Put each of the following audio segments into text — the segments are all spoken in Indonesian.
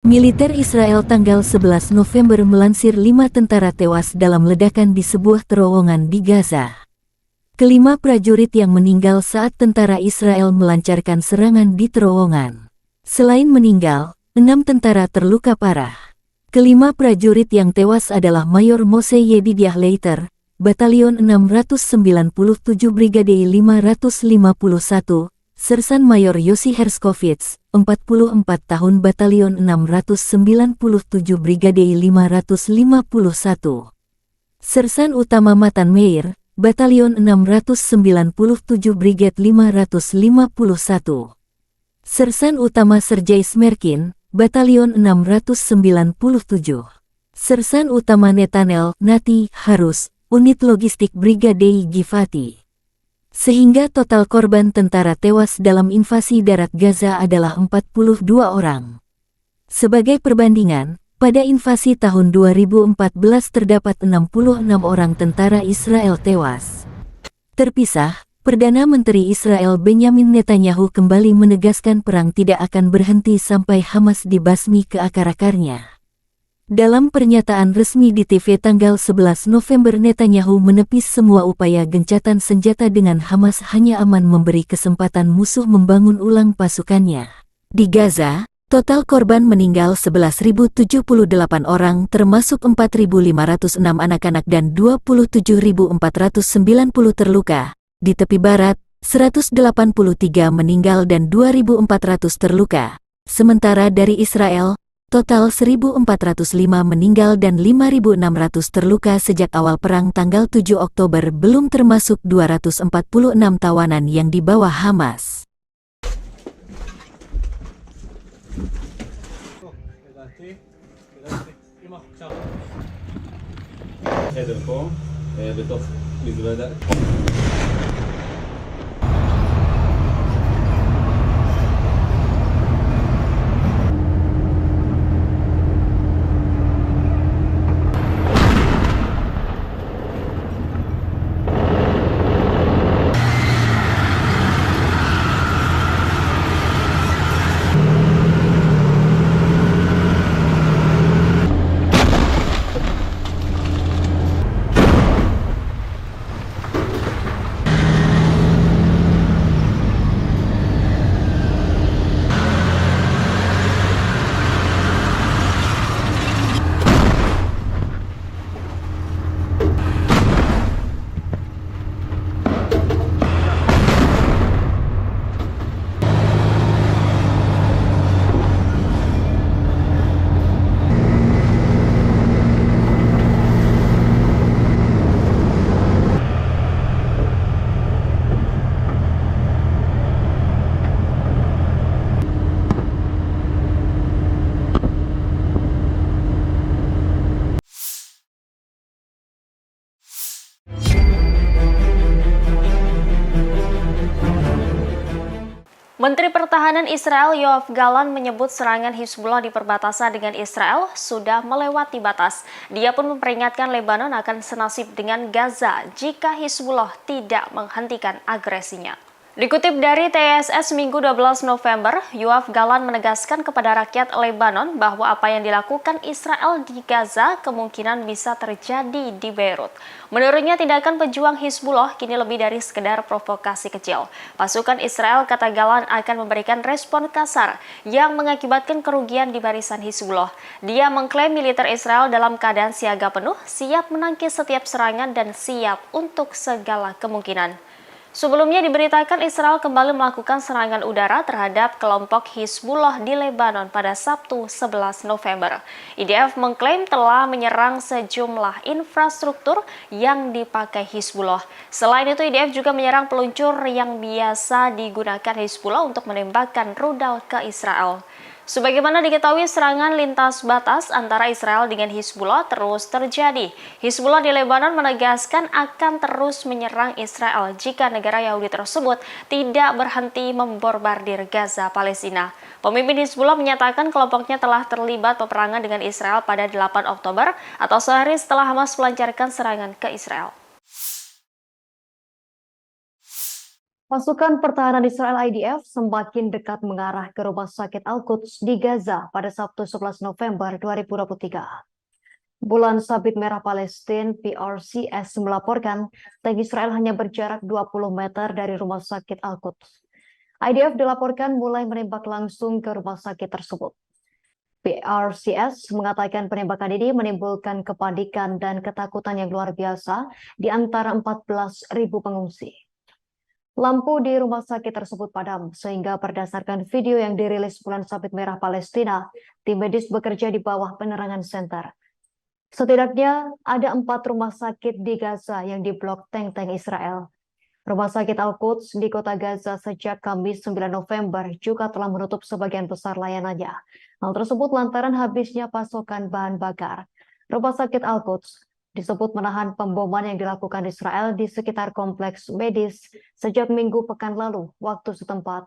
Militer Israel tanggal 11 November melansir 5 tentara tewas dalam ledakan di sebuah terowongan di Gaza. Kelima prajurit yang meninggal saat tentara Israel melancarkan serangan di terowongan. Selain meninggal, 6 tentara terluka parah. Kelima prajurit yang tewas adalah Mayor Moshe Yedidiah Leiter, Batalion 697 Brigade 551, Sersan Mayor Yossi Herskovits, 44 tahun Batalion 697 Brigade 551. Sersan Utama Matan Meir, Batalion 697 Brigade 551. Sersan Utama Sergei Smerkin, Batalion 697. Sersan Utama Netanel Nati Harus, Unit Logistik Brigade Givati. Sehingga total korban tentara tewas dalam invasi darat Gaza adalah 42 orang. Sebagai perbandingan, pada invasi tahun 2014 terdapat 66 orang tentara Israel tewas. Terpisah, Perdana Menteri Israel Benyamin Netanyahu kembali menegaskan perang tidak akan berhenti sampai Hamas dibasmi ke akar-akarnya. Dalam pernyataan resmi di TV tanggal 11 November, Netanyahu menepis semua upaya gencatan senjata dengan Hamas hanya aman memberi kesempatan musuh membangun ulang pasukannya. Di Gaza, total korban meninggal 11.078 orang termasuk 4.506 anak-anak dan 27.490 terluka. Di tepi barat, 183 meninggal dan 2.400 terluka. Sementara dari Israel, total 1.405 meninggal dan 5.600 terluka sejak awal perang tanggal 7 Oktober, belum termasuk 246 tawanan yang dibawa Hamas. Menteri Pertahanan Israel Yoav Gallant menyebut serangan Hizbullah di perbatasan dengan Israel sudah melewati batas. Dia pun memperingatkan Lebanon akan senasib dengan Gaza jika Hizbullah tidak menghentikan agresinya. Dikutip dari TSS Minggu 12 November, Yoav Gallant menegaskan kepada rakyat Lebanon bahwa apa yang dilakukan Israel di Gaza kemungkinan bisa terjadi di Beirut. Menurutnya, tindakan pejuang Hizbullah kini lebih dari sekedar provokasi kecil. Pasukan Israel, kata Gallant, akan memberikan respon kasar yang mengakibatkan kerugian di barisan Hizbullah. Dia mengklaim militer Israel dalam keadaan siaga penuh, siap menangkis setiap serangan dan siap untuk segala kemungkinan. Sebelumnya diberitakan Israel kembali melakukan serangan udara terhadap kelompok Hizbullah di Lebanon pada Sabtu 11 November. IDF mengklaim telah menyerang sejumlah infrastruktur yang dipakai Hizbullah. Selain itu, IDF juga menyerang peluncur yang biasa digunakan Hizbullah untuk menembakkan rudal ke Israel. Sebagaimana diketahui, serangan lintas batas antara Israel dengan Hizbullah terus terjadi. Hizbullah di Lebanon menegaskan akan terus menyerang Israel jika negara Yahudi tersebut tidak berhenti membombardir Gaza, Palestina. Pemimpin Hizbullah menyatakan kelompoknya telah terlibat peperangan dengan Israel pada 8 Oktober atau sehari setelah Hamas melancarkan serangan ke Israel. Pasukan pertahanan Israel IDF semakin dekat mengarah ke rumah sakit Al-Quds di Gaza pada Sabtu 11 November 2023. Bulan Sabit Merah Palestina (PRCS) melaporkan tank Israel hanya berjarak 20 meter dari rumah sakit Al-Quds. IDF dilaporkan mulai menembak langsung ke rumah sakit tersebut. PRCS mengatakan penembakan ini menimbulkan kepanikan dan ketakutan yang luar biasa di antara 14.000 pengungsi. Lampu di rumah sakit tersebut padam, sehingga berdasarkan video yang dirilis Bulan Sabit Merah Palestina, tim medis bekerja di bawah penerangan senter. Setidaknya ada 4 rumah sakit di Gaza yang diblok tank-tank Israel. Rumah sakit Al-Quds di kota Gaza sejak Kamis 9 November juga telah menutup sebagian besar layanannya. Hal tersebut lantaran habisnya pasokan bahan bakar. Rumah sakit Al-Quds disebut menahan pemboman yang dilakukan Israel di sekitar kompleks medis sejak Minggu pekan lalu waktu setempat.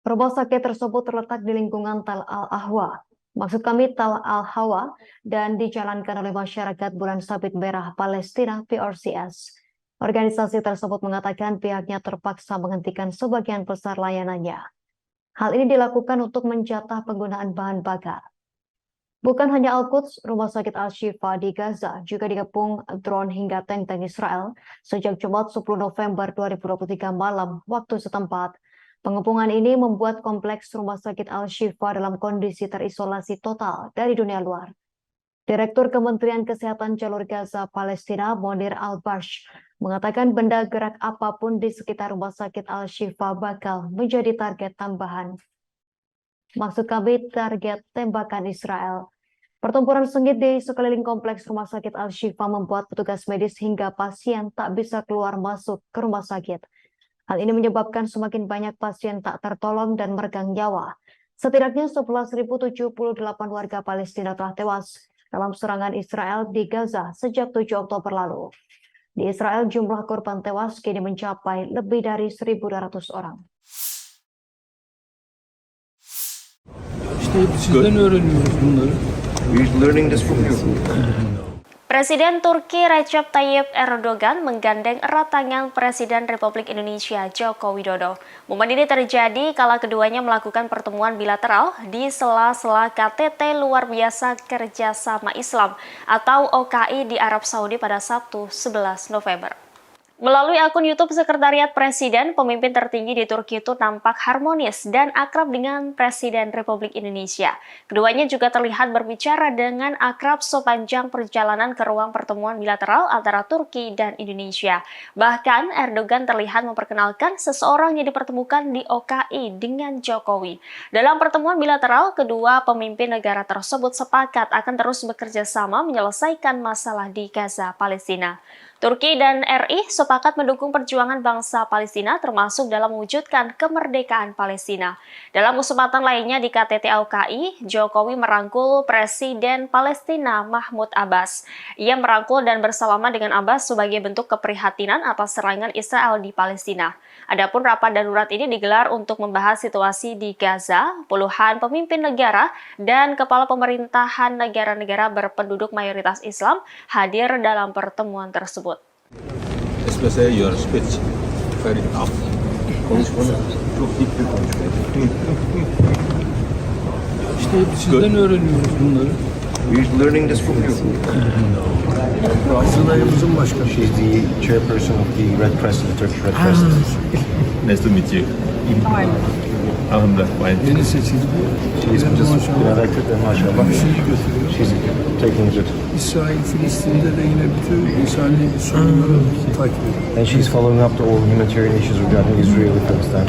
Rumah sakit tersebut terletak di lingkungan Tal Al-Ahwa, maksud kami Tal Al-Hawa, dan dijalankan oleh masyarakat Bulan Sabit Merah Palestina (PRCS). Organisasi tersebut mengatakan pihaknya terpaksa menghentikan sebagian besar layanannya. Hal ini dilakukan untuk menjatah penggunaan bahan bakar. Bukan hanya Al-Quds, rumah sakit Al-Shifa di Gaza juga dikepung drone hingga tank-tank Israel sejak Jumat 10 November 2023 malam waktu setempat. Pengepungan ini membuat kompleks rumah sakit Al-Shifa dalam kondisi terisolasi total dari dunia luar. Direktur Kementerian Kesehatan Jalur Gaza Palestina, Monir Al-Barsh, mengatakan benda gerak apapun di sekitar rumah sakit Al-Shifa bakal menjadi target tambahan. Maksud kami target tembakan Israel. Pertempuran sengit di sekeliling kompleks rumah sakit Al-Shifa membuat petugas medis hingga pasien tak bisa keluar masuk ke rumah sakit. Hal ini menyebabkan semakin banyak pasien tak tertolong dan meregang nyawa. Setidaknya 11.078 warga Palestina telah tewas dalam serangan Israel di Gaza sejak 7 Oktober lalu. Di Israel, jumlah korban tewas kini mencapai lebih dari 1.200 orang. İşte sizden öğreniyoruz bunları. We're learning this from you. Presiden Turki Recep Tayyip Erdogan menggandeng erat tangan Presiden Republik Indonesia Joko Widodo. Momen ini terjadi kala keduanya melakukan pertemuan bilateral di sela-sela KTT Luar Biasa Kerjasama Islam atau OKI di Arab Saudi pada Sabtu 11 November. Melalui akun YouTube Sekretariat Presiden, pemimpin tertinggi di Turki itu tampak harmonis dan akrab dengan Presiden Republik Indonesia. Keduanya juga terlihat berbicara dengan akrab sepanjang perjalanan ke ruang pertemuan bilateral antara Turki dan Indonesia. Bahkan Erdogan terlihat memperkenalkan seseorang yang dipertemukan di OKI dengan Jokowi. Dalam pertemuan bilateral, kedua pemimpin negara tersebut sepakat akan terus bekerja sama menyelesaikan masalah di Gaza, Palestina. Turki dan RI sepakat mendukung perjuangan bangsa Palestina termasuk dalam mewujudkan kemerdekaan Palestina. Dalam kesempatan lainnya di KTT OKI, Jokowi merangkul Presiden Palestina Mahmud Abbas. Ia merangkul dan bersalaman dengan Abbas sebagai bentuk keprihatinan atas serangan Israel di Palestina. Adapun rapat darurat ini digelar untuk membahas situasi di Gaza. Puluhan pemimpin negara dan kepala pemerintahan negara-negara berpenduduk mayoritas Islam hadir dalam pertemuan tersebut. Especially your speech. Very tough. Konuşmanı çok dik bir konuşma. İşte sizden öğreniyoruz bunları. We're learning this from you. Asılayımızın başkanı. She's the chairperson of the Red Crescent, the Turkish Red Crescent. Nice to meet you. Alhamdulillah. Fine. Yeni seçildi. She's just been elected and maşallah. Şeyi götürüyor. She's taking it. İsrail, Filistin'de de yine bütün insani sorunları takip ediyor. And she's following up to all humanitarian issues regarding Israel and Palestine.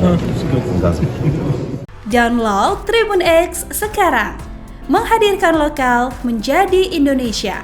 Download Tribun X sekarang. Menghadirkan lokal menjadi Indonesia.